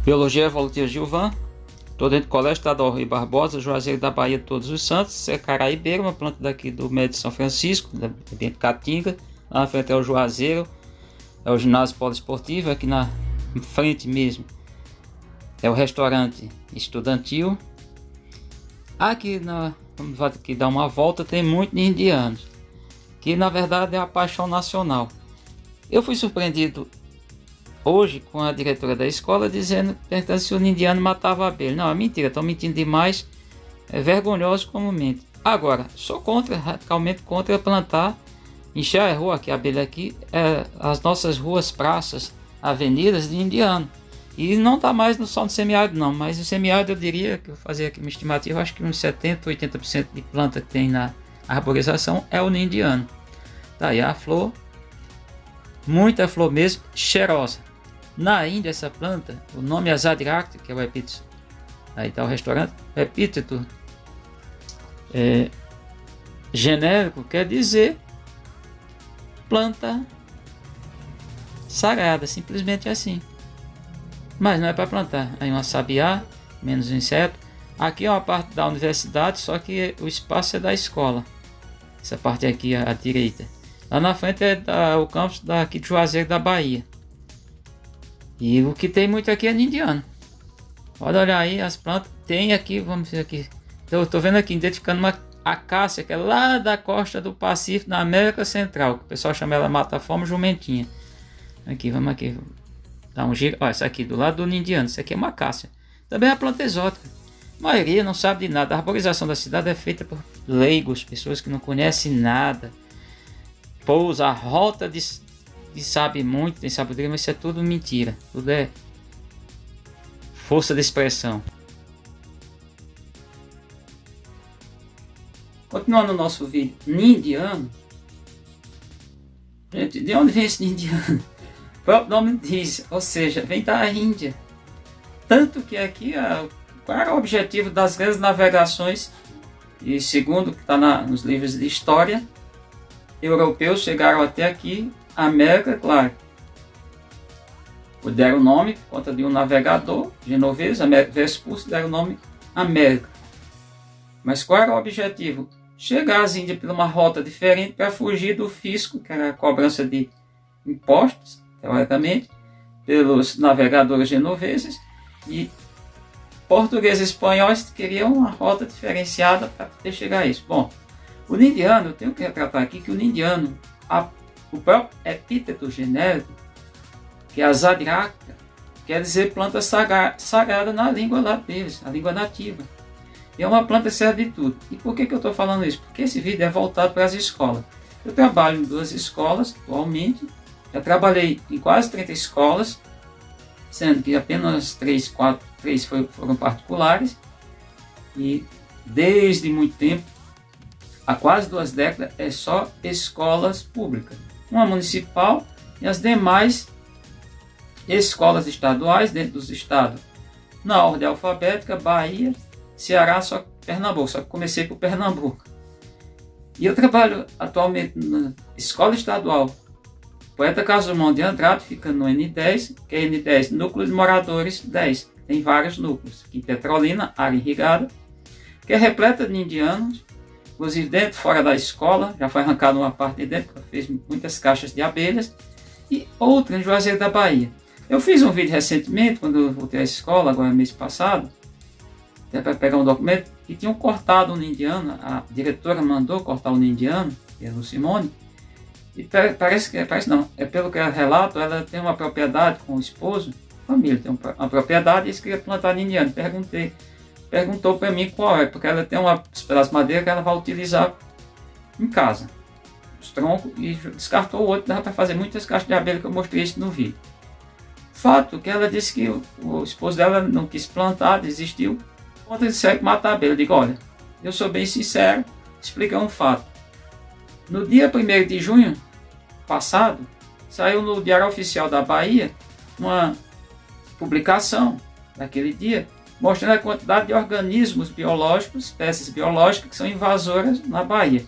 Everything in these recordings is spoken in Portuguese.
Biologia Evolutiva Gilvan, estou dentro do Colégio Estadual Rui Barbosa, Juazeiro da Bahia de Todos os Santos, é Caraibeira, uma planta daqui do Médio São Francisco, da Caatinga. Lá na frente é o Juazeiro, é o ginásio poliesportivo, aqui na frente mesmo é o restaurante estudantil. Aqui vamos aqui dar uma volta, tem muito indianos, que na verdade é a paixão nacional. Eu fui surpreendido hoje com a diretora da escola perguntando se o indiano matava abelha. Não, é mentira, estão mentindo demais, é vergonhoso como mente. Agora, sou radicalmente contra plantar, encher a rua, aqui a abelha aqui, as nossas ruas, praças, avenidas de indiano. E não está mais só no semiárido não, mas o semiárido eu diria, que eu fazia aqui uma estimativa, acho que uns 70, 80% de planta que tem na arborização é o indiano. Tá aí a flor, muita flor mesmo, cheirosa. Na Índia, essa planta, o nome é Zadiracta, que é o epíteto, aí está o restaurante, o epíteto genérico quer dizer planta sagrada, simplesmente assim. Mas não é para plantar. Aí uma sabiá, menos inseto. Aqui é uma parte da universidade, só que o espaço é da escola. Essa parte aqui à direita. Lá na frente é o campus daqui de Juazeiro da Bahia. E o que tem muito aqui é indiano. Pode olhar aí as plantas. Tem aqui, vamos ver aqui. Estou vendo aqui, identificando uma acácia, que é lá da costa do Pacífico, na América Central. Que o pessoal chama ela mata-fome jumentinha. Aqui, vamos aqui. Dá um giro. Olha, essa aqui do lado do indiano. Isso aqui é uma acácia. Também é uma planta exótica. A maioria não sabe de nada. A arborização da cidade é feita por leigos, pessoas que não conhecem nada. Pousa a rota de sabe muito, tem sabedoria, mas isso é tudo mentira. Tudo é força de expressão. Continuando o nosso vídeo, indiano. Gente, de onde vem esse indiano? O próprio nome diz, ou seja, vem da Índia. Tanto que aqui, qual era o objetivo das grandes navegações? E segundo o que está nos livros de história, europeus chegaram até aqui, América, claro. Deram o nome por conta de um navegador genovês, Vespucci, deram o nome América. Mas qual era o objetivo? Chegar às Índias por uma rota diferente para fugir do fisco, que era a cobrança de impostos, teoricamente, pelos navegadores genoveses, e portugueses e espanhóis queriam uma rota diferenciada para poder chegar a isso. Bom, o indiano, eu tenho que retratar aqui que o indiano, o próprio epíteto genérico, que é a Zadiracta, quer dizer planta sagrada na língua lá deles, a língua nativa. E é uma planta que serve de tudo. E por que eu estou falando isso? Porque esse vídeo é voltado para as escolas. Eu trabalho em 2 escolas atualmente. Já trabalhei em quase 30 escolas, sendo que apenas 3 foram particulares. E desde muito tempo, há quase 2 décadas, é só escolas públicas. Uma municipal e as demais escolas estaduais dentro dos estados. Na ordem alfabética, Bahia, Ceará, só Pernambuco. Só que comecei por Pernambuco. E eu trabalho atualmente na escola estadual Poeta Carlos Drummond de Andrade, fica no N10, que é N10, Núcleo de Moradores 10. Tem vários núcleos. Aqui em Petrolina, área irrigada, que é repleta de indianos, inclusive dentro e fora da escola. Já foi arrancada uma parte de dentro, fez muitas caixas de abelhas. E outra em Juazeiro da Bahia. Eu fiz um vídeo recentemente, quando eu voltei à escola, agora mês passado, até para pegar um documento, e tinham cortado um indiano, a diretora mandou cortar um indiano, que é o Simone, e parece não, é pelo que ela relata, ela tem uma propriedade com o esposo, família, tem uma propriedade e eles queriam plantar indiano. Perguntou para mim qual é, porque ela tem uns pedaços de madeira que ela vai utilizar em casa, os troncos, e descartou o outro, dava para fazer muitas caixas de abelha, que eu mostrei isso no vídeo. Fato que ela disse que o esposo dela não quis plantar, desistiu, contra disseram que matar a abelha. Eu digo, olha, eu sou bem sincero, explicar um fato. No dia 1º de junho passado, saiu no Diário Oficial da Bahia uma publicação daquele dia, mostrando a quantidade de organismos biológicos, espécies biológicas que são invasoras na Bahia.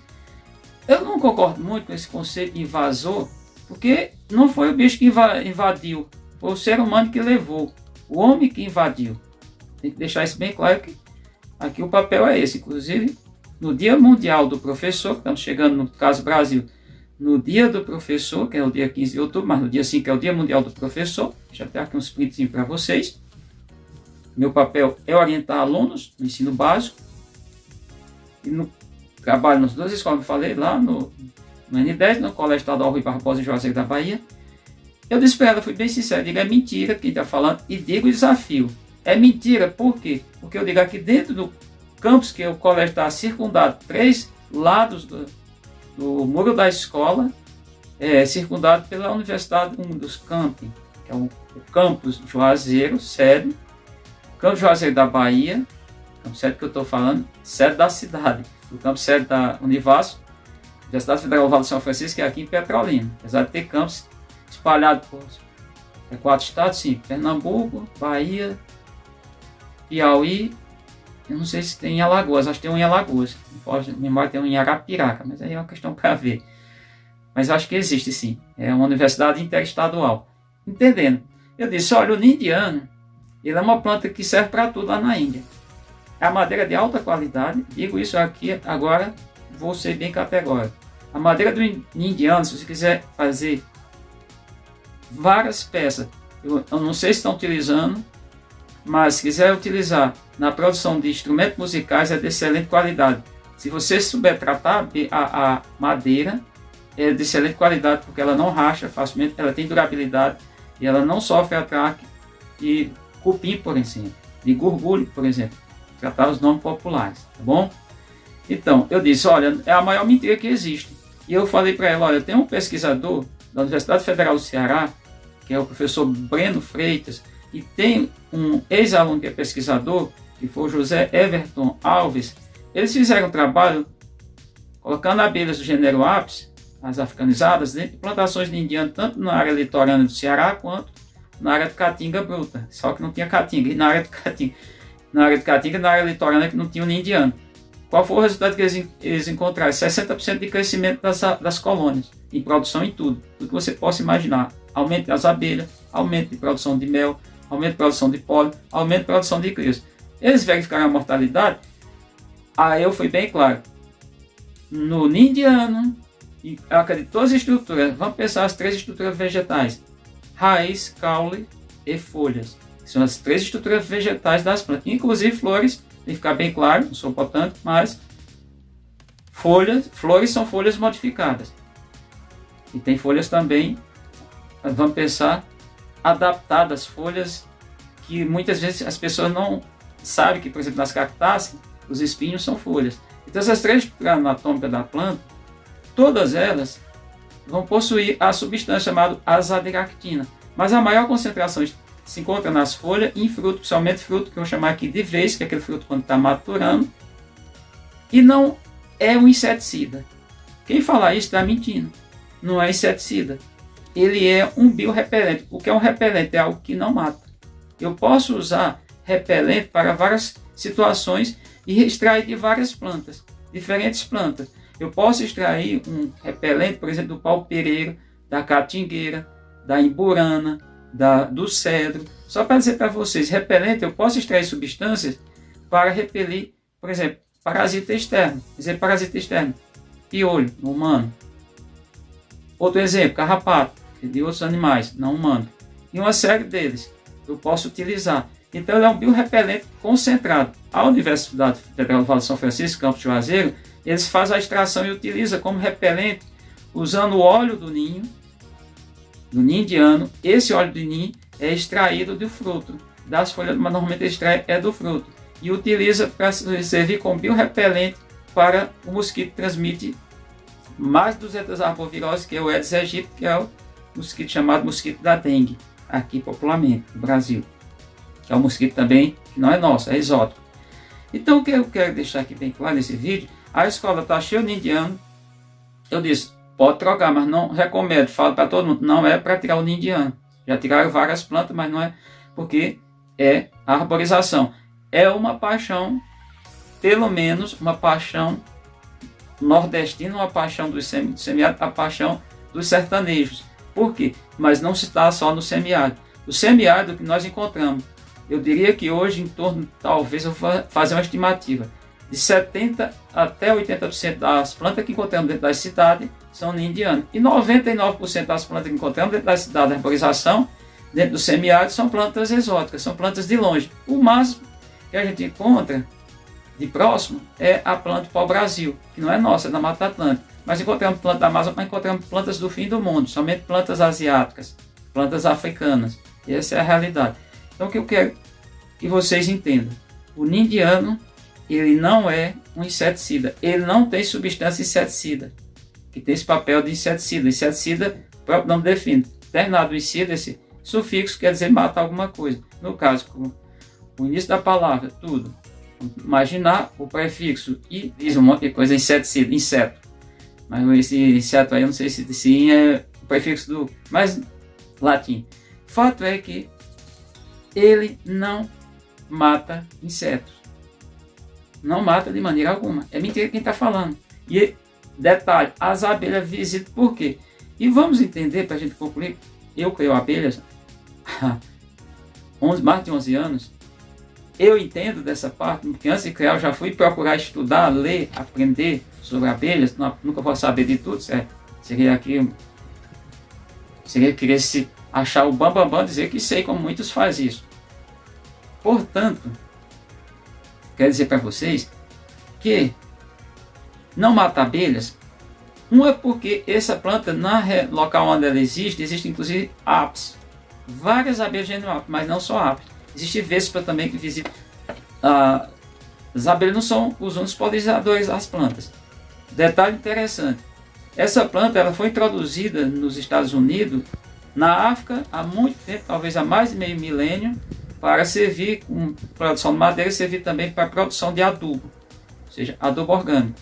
Eu não concordo muito com esse conceito de invasor, porque não foi o bicho que invadiu, foi o ser humano que levou. o homem que invadiu. Tem que deixar isso bem claro que aqui o papel é esse. Inclusive, no Dia Mundial do Professor, estamos chegando no caso Brasil, no Dia do Professor, que é o dia 15 de outubro, mas no dia 5 é o Dia Mundial do Professor. Já tenho aqui uns prints para vocês. Meu papel é orientar alunos no ensino básico. E trabalho nas duas escolas que eu falei, lá no N10, no Colégio Estadual Rui Barbosa, em Juazeiro da Bahia. Eu disse para ela, fui bem sincero, digo, é mentira quem está falando, e digo desafio. É mentira, por quê? Porque eu digo aqui dentro do campus, que o colégio está circundado, 3 lados do muro da escola, circundado pela Universidade, um dos campos, que é o campus Juazeiro, sede, campus Juazeiro da Bahia, campus sede que eu estou falando, sede da cidade, o campus sede da Univasf, Universidade Federal Vale de São Francisco, que é aqui em Petrolina, apesar de ter campos espalhados por 4 estados, sim, Pernambuco, Bahia, Piauí, eu não sei se tem em Alagoas, acho que tem um em Alagoas, não pode memória, tem um em Arapiraca, mas aí é uma questão para ver. Mas acho que existe sim, é uma universidade interestadual. Entendendo? Eu disse, olha, o ninho indiano, ele é uma planta que serve para tudo lá na Índia. É a madeira de alta qualidade, digo isso aqui agora, vou ser bem categórico. A madeira do ninho indiano, se você quiser fazer várias peças, eu não sei se estão utilizando, mas se quiser utilizar na produção de instrumentos musicais é de excelente qualidade. Se você souber tratar a madeira, é de excelente qualidade porque ela não racha facilmente, ela tem durabilidade e ela não sofre ataque de cupim, por exemplo, de gorgulho, por exemplo, tratar os nomes populares, tá bom? Então, eu disse, olha, é a maior mentira que existe. E eu falei para ela, olha, tem um pesquisador da Universidade Federal do Ceará, que é o professor Breno Freitas, e tem um ex-aluno que é pesquisador, que foi o José Everton Alves. Eles fizeram um trabalho colocando abelhas do gênero Apis, as africanizadas, dentro de plantações de indiano, tanto na área litorânea do Ceará, quanto na área de Caatinga bruta. Só que não tinha Caatinga. E na área de Caatinga, na área litorânea, que não tinha nem indiano. Qual foi o resultado que eles encontraram? 60% de crescimento das colônias, em produção em tudo que você possa imaginar. Aumento das abelhas, aumento de produção de mel, aumento de produção de pólen, aumento de produção de crias. Eles verificaram a mortalidade, aí eu fui bem claro. No ninho indiano, e eu acredito todas as estruturas, vamos pensar as 3 estruturas vegetais: raiz, caule e folhas. São as 3 estruturas vegetais das plantas, inclusive flores, tem que ficar bem claro, não sou botânico, mas flores são folhas modificadas. E tem folhas também, vamos pensar, adaptadas, folhas que muitas vezes as pessoas não sabem que, por exemplo, nas cactáceas, os espinhos são folhas. Então essas 3 estruturas anatômicas da planta, todas elas vão possuir a substância chamada azadiractina, mas a maior concentração se encontra nas folhas e em fruto, principalmente fruto que eu vou chamar aqui de vez, que é aquele fruto quando está maturando, e não é um inseticida. Quem falar isso está mentindo, não é inseticida. Ele é um biorrepelente. O que é um repelente? É algo que não mata. Eu posso usar repelente para várias situações e extrair de várias plantas, diferentes plantas. Eu posso extrair um repelente, por exemplo, do pau-pereiro, da catingueira, da imburana, do cedro. Só para dizer para vocês, repelente, eu posso extrair substâncias para repelir, por exemplo, parasita externo. Exemplo, parasita externo, piolho, no humano. Outro exemplo, carrapato, de outros animais, não humanos. E uma série deles eu posso utilizar. Então ele é um biorrepelente concentrado. A Universidade Federal do Vale de São Francisco, campus Juazeiro, eles fazem a extração e utilizam como repelente, usando o óleo do ninho indiano. Esse óleo de ninho é extraído do fruto, das folhas, mas normalmente extrai é do fruto. E utiliza para servir como biorrepelente para o mosquito que transmite mais 200 arboviroses, que é o Aedes aegypti, que é o mosquito chamado mosquito da dengue, aqui popularmente no Brasil. Que é um mosquito também que não é nosso, é exótico. Então o que eu quero deixar aqui bem claro nesse vídeo, a escola está cheia de indiano. Eu disse, pode trocar, mas não recomendo, falo para todo mundo, não é para tirar o ninho indiano. Já tiraram várias plantas, mas não é porque é a arborização. É uma paixão, pelo menos uma paixão nordestina, uma paixão dos semiáridos, a paixão dos sertanejos. Por quê? Mas não se está só no semiárido. O semiárido que nós encontramos Eu diria que hoje, em torno, talvez eu vou fazer uma estimativa, de 70% até 80% das plantas que encontramos dentro das cidades são ninho indiano. E 99% das plantas que encontramos dentro das cidades de arborização, dentro do semiárido, são plantas exóticas, são plantas de longe. O máximo que a gente encontra de próximo é a planta pau-brasil, que não é nossa, é da Mata Atlântica. Mas encontramos plantas da Amazônia, mas encontramos plantas do fim do mundo, somente plantas asiáticas, plantas africanas. E essa é a realidade. Então o que eu quero que vocês entendam? O ninho indiano, ele não é um inseticida. Ele não tem substância inseticida, que tem esse papel de inseticida. Inseticida, o próprio nome define. Terminado o incida, esse sufixo quer dizer matar alguma coisa. No caso, com o início da palavra, tudo. Imaginar o prefixo e diz um monte de coisa, inseticida, inseto. Mas esse inseto aí, eu não sei se é o prefixo do mais latim. Fato é que ele não mata insetos. Não mata de maneira alguma. É mentira quem está falando. E detalhe, as abelhas visitam por quê? E vamos entender, para a gente concluir, eu crio abelhas há mais de 11 anos. Eu entendo dessa parte, porque antes de criar eu já fui procurar estudar, ler, aprender sobre abelhas. Nunca vou saber de tudo, certo? Seria querer se achar o bambambam, dizer que sei como muitos fazem isso. Portanto, quero dizer para vocês que não mata abelhas. Um é porque essa planta, no local onde ela existe inclusive apis. Várias abelhas genuínas, mas não só apis. Existe vespa também que visita. As abelhas não são os únicos polinizadores das plantas. Detalhe interessante. Essa planta ela foi introduzida nos Estados Unidos, na África, há muito tempo, talvez há mais de meio milênio, para servir com produção de madeira, servir também para a produção de adubo, ou seja, adubo orgânico.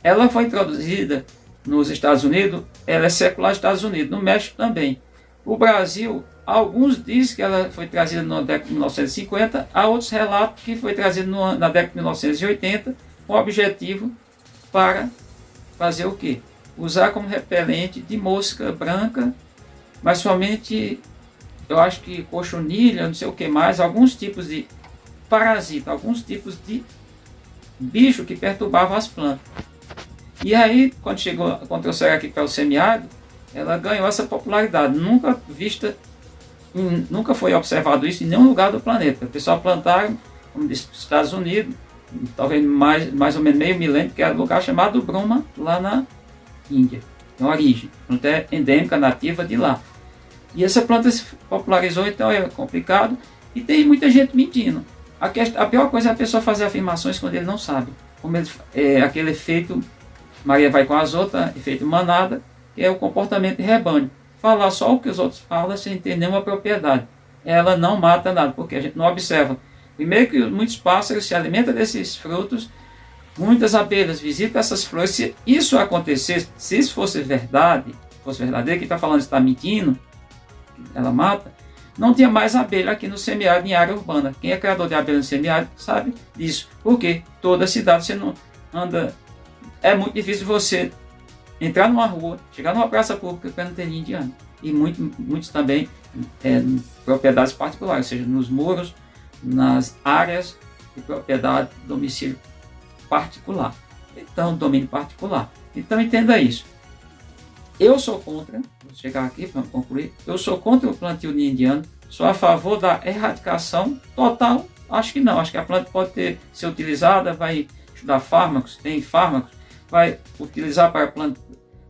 Ela foi introduzida nos Estados Unidos, ela é secular nos Estados Unidos, no México também. O Brasil, alguns dizem que ela foi trazida na década de 1950, há outros relatos que foi trazida na década de 1980, com o objetivo para fazer o quê? Usar como repelente de mosca branca, mas somente, eu acho que cochonilha, não sei o que mais, alguns tipos de parasita, alguns tipos de bicho que perturbavam as plantas. E aí, quando trouxeram aqui para o semiárido, ela ganhou essa popularidade, nunca foi observado isso em nenhum lugar do planeta. O pessoal plantaram, como disse, nos Estados Unidos, talvez mais ou menos meio milênio, que era um lugar chamado Bruma, lá na Índia, tem origem, a planta é endêmica, nativa de lá. E essa planta se popularizou, então é complicado, e tem muita gente mentindo. A pior coisa é a pessoa fazer afirmações quando ele não sabe, como aquele efeito Maria vai com as outras, efeito manada, que é o comportamento de rebanho. Falar só o que os outros falam sem ter nenhuma propriedade. Ela não mata nada, porque a gente não observa. Primeiro que muitos pássaros se alimentam desses frutos, muitas abelhas visitam essas flores. Se isso acontecesse, se isso fosse verdade, fosse verdadeiro, quem está falando está mentindo, ela mata, não tinha mais abelha aqui no semiárido em área urbana. Quem é criador de abelha no semiárido sabe disso. Porque toda cidade você não anda... É muito difícil você entrar numa rua, chegar numa praça pública para não ter ninho indiano. E muitos também propriedades particulares, ou seja, nos muros, nas áreas de propriedade, domicílio particular. Então, domínio particular. Então, entenda isso. Eu sou contra, vou chegar aqui para concluir, eu sou contra o plantio ninho indiano, sou a favor da erradicação total. Acho que não, acho que a planta pode ser utilizada, vai estudar fármacos, tem fármacos, vai utilizar para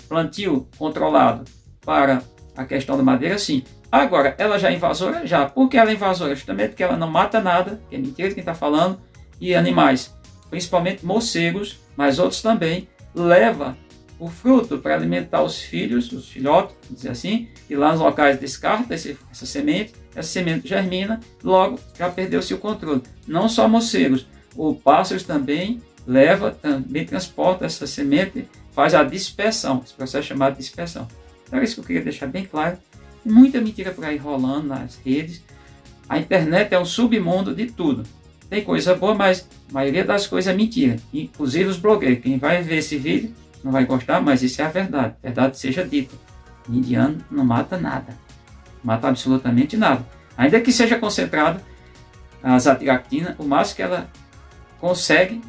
plantio controlado para a questão da madeira, sim. Agora, ela já é invasora? Já. Por que ela é invasora? Justamente porque ela não mata nada, que é mentira de quem está falando, e animais, principalmente morcegos, mas outros também, leva o fruto para alimentar os filhos, os filhotes, dizer assim, e lá nos locais descarta essa semente germina, logo já perdeu-se o controle. Não só morcegos, o pássaros também também transporta essa semente, faz a dispersão, esse processo é chamado de dispersão. Então é isso que eu queria deixar bem claro. Muita mentira por aí rolando nas redes. A internet é um submundo de tudo. Tem coisa boa, mas a maioria das coisas é mentira. Inclusive os blogueiros. Quem vai ver esse vídeo não vai gostar, mas isso é a verdade. Verdade seja dita. O indiano não mata nada. Mata absolutamente nada. Ainda que seja concentrado A azadiractina, o máximo que ela consegue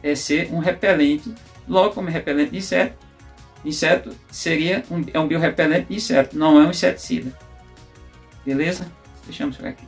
é ser um repelente. Logo, como repelente de inseto seria é um biorrepelente de inseto, não é um inseticida. Beleza? Deixamos por aqui.